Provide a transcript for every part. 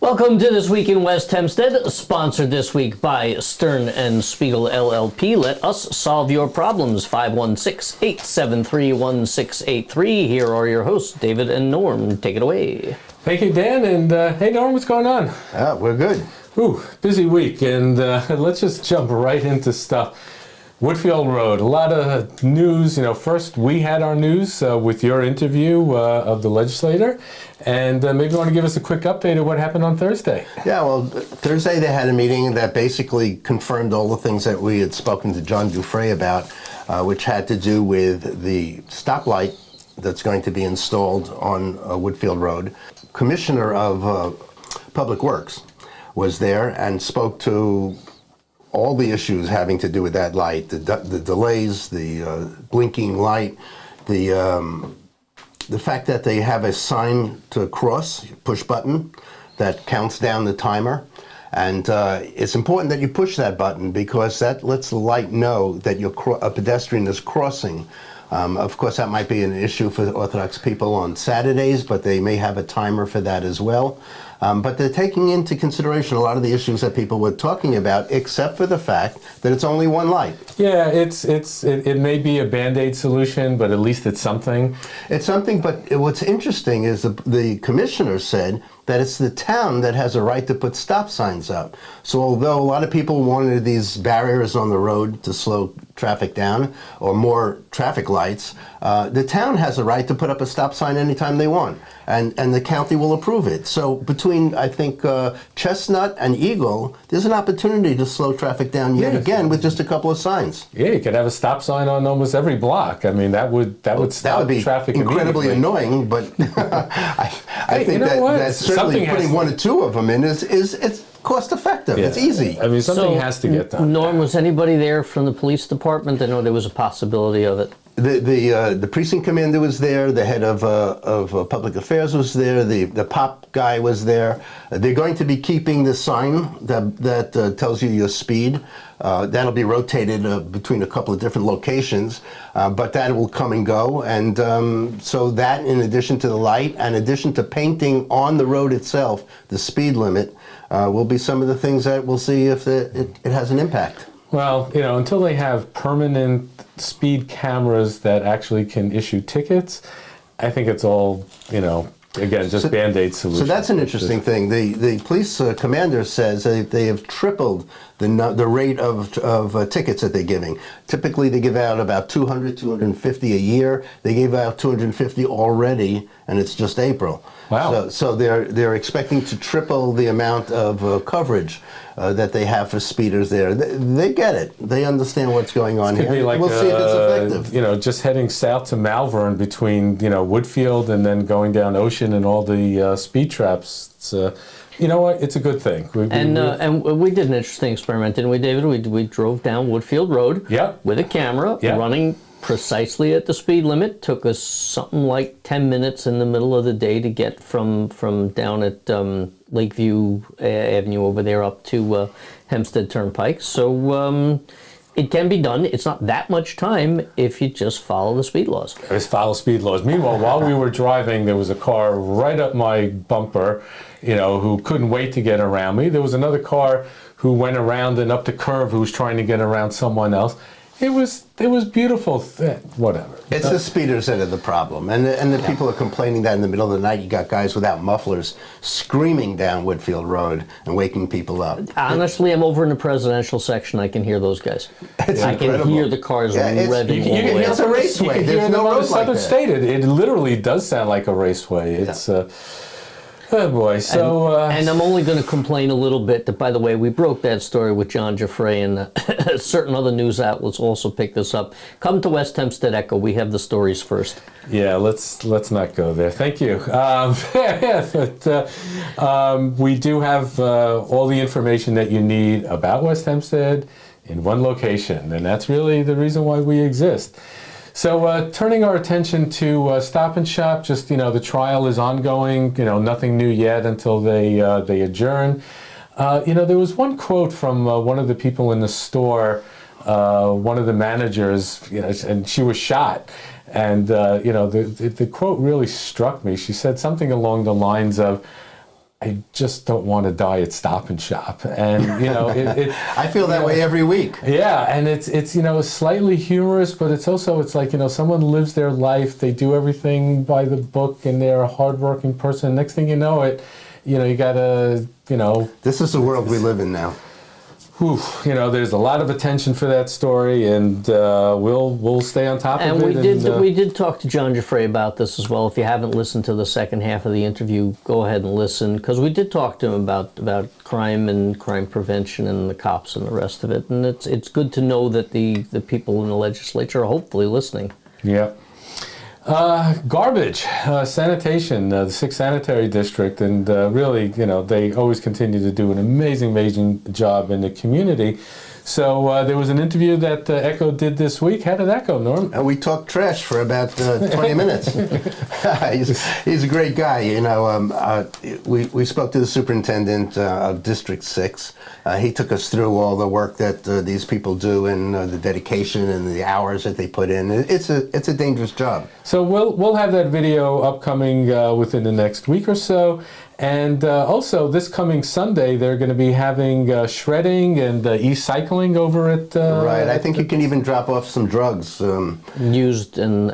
Welcome to This Week in West Hempstead, sponsored this week by Stern and Spiegel LLP. Let us solve your problems. 516-873-1683. Here are your hosts, David and Norm. Take it away. Thank you, Dan. And hey, Norm, what's going on? We're good. Ooh, busy week. And let's just jump right into stuff. Woodfield Road, a lot of news. First we had our news with your interview of the legislator. And maybe you want to give us a quick update of what happened on Thursday. Yeah, well, Thursday they had a meeting that basically confirmed all the things that we had spoken to John Dufresne about, which had to do with the stoplight that's going to be installed on Woodfield Road. Commissioner of Public Works was there and spoke to all the issues having to do with that light, the delays, the blinking light, the fact that they have a sign to cross, push button, that counts down the timer. And it's important that you push that button because that lets the light know that a pedestrian is crossing. Of course, that might be an issue for Orthodox people on Saturdays, but they may have a timer for that as well. But they're taking into consideration a lot of the issues that people were talking about, except for the fact that it's only one light. Yeah, it may be a Band-Aid solution, but at least it's something. It's something, but what's interesting is the commissioner said that it's the town that has a right to put stop signs up. So although a lot of people wanted these barriers on the road to slow traffic down or more traffic lights, the town has a right to put up a stop sign anytime they want, and the county will approve it. So between, I think, Chestnut and Eagle, there's an opportunity to slow traffic down yet again with just a couple of signs. Yeah, you could have a stop sign on almost every block. I mean, that would stop traffic incredibly annoying, but I think that's certainly putting one or two of them in is it's cost effective. Yeah. It's easy. I mean, something has to get done. Norm, was anybody there from the police department? I know there was a possibility of it. The precinct commander was there. The head of public affairs was there. The pop guy was there. They're going to be keeping the sign that tells you your speed. That'll be rotated between a couple of different locations, but that will come and go. And so that, in addition to the light, and in addition to painting on the road itself, the speed limit, will be some of the things that we'll see if it has an impact. Well, until they have permanent speed cameras that actually can issue tickets, I think it's all, again, just Band-Aid solution. So that's an interesting thing. The police commander says that they have tripled the rate of tickets that they're giving. Typically, they give out about 200, 250 a year. They gave out 250 already, and it's just April. Wow. So they're expecting to triple the amount of coverage that they have for speeders there. They get it. They understand what's going on here. Like we'll see if it's effective. Just heading south to Malvern between, Woodfield and then going down Ocean and all the speed traps. It's, you know what? It's a good thing. And we did an interesting experiment, didn't we, David? We drove down Woodfield Road with a camera running precisely at the speed limit. Took us something like 10 minutes in the middle of the day to get from down at Lakeview Avenue over there up to Hempstead Turnpike. So it can be done. It's not that much time if you just follow the speed laws. Just follow speed laws. Meanwhile, while we were driving, there was a car right up my bumper, who couldn't wait to get around me. There was another car who went around and up the curve who was trying to get around someone else. It was beautiful. Whatever. It's the speeders that are the problem, and the people are complaining that in the middle of the night you got guys without mufflers screaming down Woodfield Road and waking people up. Honestly, I'm over in the presidential section. I can hear those guys. I can hear the cars revving. It's a raceway. There's no roads like that. It literally does sound like a raceway. It's. Oh boy, so... and I'm only going to complain a little bit that, by the way, we broke that story with John Dufresne, and certain other news outlets also picked this up. Come to West Hempstead Echo. We have the stories first. Yeah, let's not go there. Thank you. We do have all the information that you need about West Hempstead in one location, and that's really the reason why we exist. So turning our attention to Stop and Shop, just, the trial is ongoing, nothing new yet until they adjourn. There was one quote from one of the people in the store, one of the managers, and she was shot. And, the quote really struck me. She said something along the lines of, I just don't want to die at Stop and Shop. And, I feel that way every week. Yeah, and it's slightly humorous, but it's like, someone lives their life, they do everything by the book, and they're a hardworking person. Next thing you know, you gotta, This is the world we live in now. There's a lot of attention for that story, and we'll stay on top of it. And we did talk to John Giuffre about this as well. If you haven't listened to the second half of the interview, go ahead and listen, because we did talk to him about crime and crime prevention and the cops and the rest of it. And it's good to know that the people in the legislature are hopefully listening. Yeah. Garbage, sanitation, the 6th Sanitary District, and really, they always continue to do an amazing job in the community. So there was an interview that Echo did this week. How did that go, Norm? We talked trash for about 20 minutes. He's a great guy. We spoke to the superintendent of District 6. He took us through all the work that these people do, and the dedication and the hours that they put in. It's a dangerous job. So we'll have that video upcoming within the next week or so. And also, this coming Sunday, they're going to be having shredding and ECycling over at... right. I think you can even drop off some drugs. Used and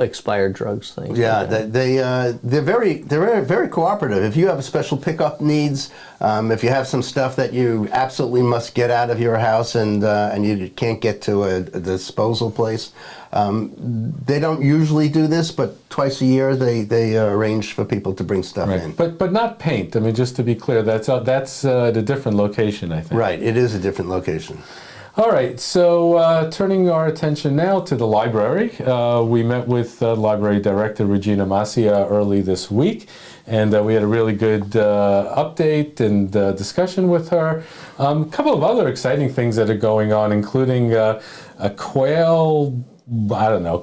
expired drugs, things. Yeah, like they're very cooperative. If you have special pickup needs, if you have some stuff that you absolutely must get out of your house and you can't get to a disposal place, they don't usually do this, but twice a year they arrange for people to bring stuff in. But not paint. I mean, just to be clear, that's at a different location, I think. Right, it is a different location. All right, so turning our attention now to the library. We met with Library Director Regina Masia early this week, and we had a really good update and discussion with her. A couple of other exciting things that are going on, including a quail...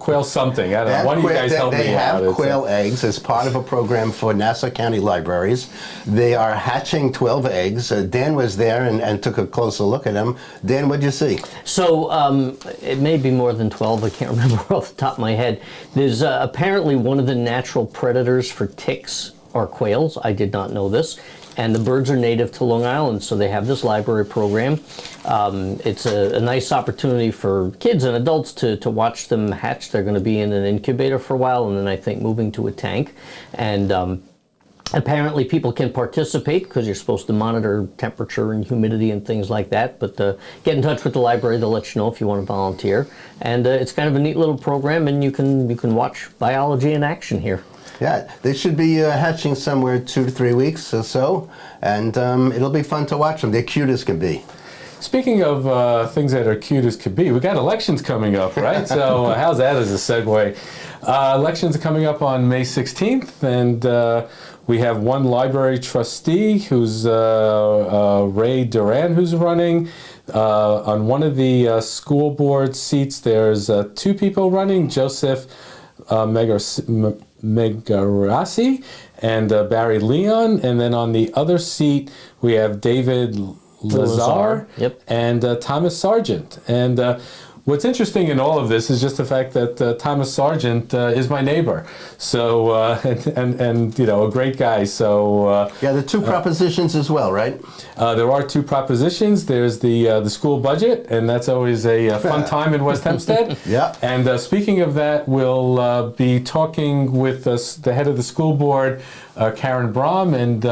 quail something. I don't know. Why don't you guys help me out? They have quail eggs as part of a program for Nassau County Libraries. They are hatching 12 eggs. Dan was there and took a closer look at them. Dan, what'd you see? So it may be more than 12. I can't remember off the top of my head. There's apparently one of the natural predators for ticks are quails. I did not know this. And the birds are native to Long Island, so they have this library program. It's a nice opportunity for kids and adults to watch them hatch. They're going to be in an incubator for a while, and then I think moving to a tank. And apparently people can participate because you're supposed to monitor temperature and humidity and things like that. But get in touch with the library. They'll let you know if you want to volunteer. And it's kind of a neat little program, and you can watch biology in action here. Yeah, they should be hatching somewhere 2 to 3 weeks or so, and it'll be fun to watch them. They're cute as can be. Speaking of things that are cute as could be, we got elections coming up, right? So how's that as a segue? Elections are coming up on May 16th, and we have one library trustee who's Ray Duran, who's running. On one of the school board seats, there's 2 people running, Joseph Megarasi and Barry Leon, and then on the other seat we have David Lazar. Yep. And Thomas Sargent. And what's interesting in all of this is just the fact that Thomas Sargent is my neighbor. So and a great guy. So yeah, the 2 propositions as well, right? There are 2 propositions. There's the school budget, and that's always a fun time in West Hempstead. Yeah. And speaking of that, we'll be talking with the head of the school board, Karen Brom, and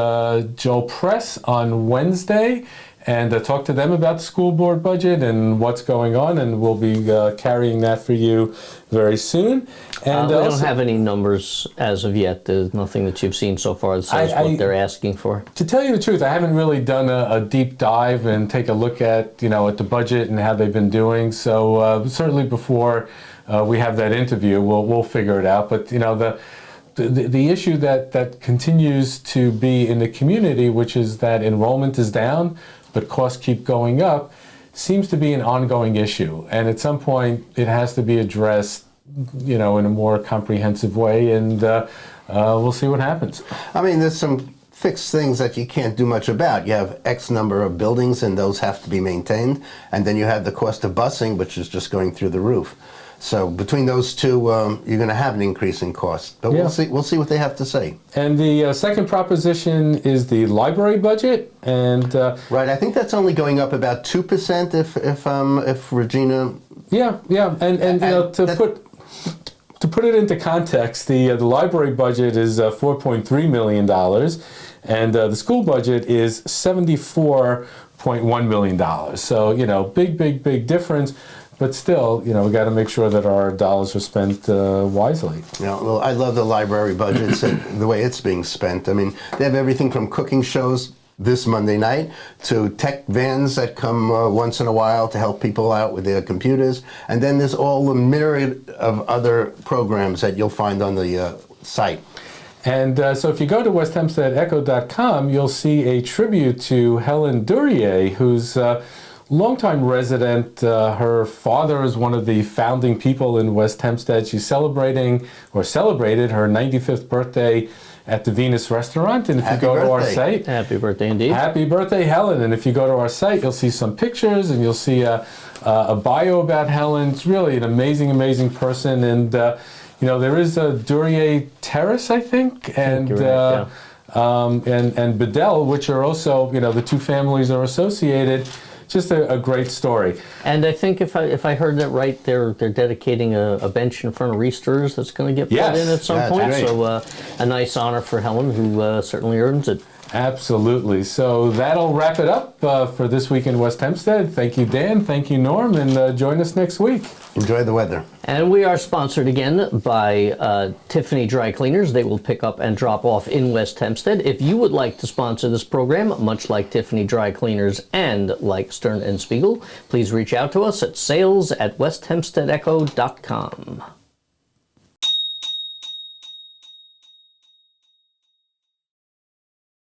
Joel Press on Wednesday, and talk to them about the school board budget and what's going on, and we'll be carrying that for you very soon. And we don't have any numbers as of yet. There's nothing that you've seen so far that says what they're asking for. To tell you the truth, I haven't really done a deep dive and take a look at at the budget and how they've been doing. So certainly before we have that interview, we'll figure it out. But the issue that continues to be in the community, which is that enrollment is down, but costs keep going up, seems to be an ongoing issue. And at some point, it has to be addressed, in a more comprehensive way, and we'll see what happens. I mean, there's some fixed things that you can't do much about. You have X number of buildings, and those have to be maintained. And then you have the cost of busing, which is just going through the roof. So between those two, you're going to have an increase in cost. But we'll see. We'll see what they have to say. And the second proposition is the library budget, and right. I think that's only going up about 2%. If Regina. Yeah, and to put it into context, the library budget is $4.3 million, and the school budget is $74.1 million. So big difference. But still, we got to make sure that our dollars are spent wisely. Well, I love the library budgets and the way it's being spent. I mean, they have everything from cooking shows this Monday night to tech vans that come once in a while to help people out with their computers. And then there's all the myriad of other programs that you'll find on the site. And so if you go to westhempsteadecho.com, you'll see a tribute to Helen Duryea, who's longtime resident. Her father is one of the founding people in West Hempstead. She's celebrated her 95th birthday at the Venus Restaurant. And if you go to our site... Happy birthday indeed. Happy birthday, Helen. And if you go to our site, you'll see some pictures and you'll see a bio about Helen. It's really an amazing person. And, there is a Duryea Terrace, I think, and Bedell, which are also, the two families are associated. Just a great story. And I think if I heard that right, they're dedicating a bench in front of Reester's that's going to get put in at some point. Great. So a nice honor for Helen, who certainly earns it. Absolutely. So that'll wrap it up for This Week in West Hempstead. Thank you, Dan. Thank you, Norm. And join us next week. Enjoy the weather. And we are sponsored again by Tiffany Dry Cleaners. They will pick up and drop off in West Hempstead. If you would like to sponsor this program, much like Tiffany Dry Cleaners and like Stern and Spiegel, please reach out to us at sales@westhempsteadecho.com.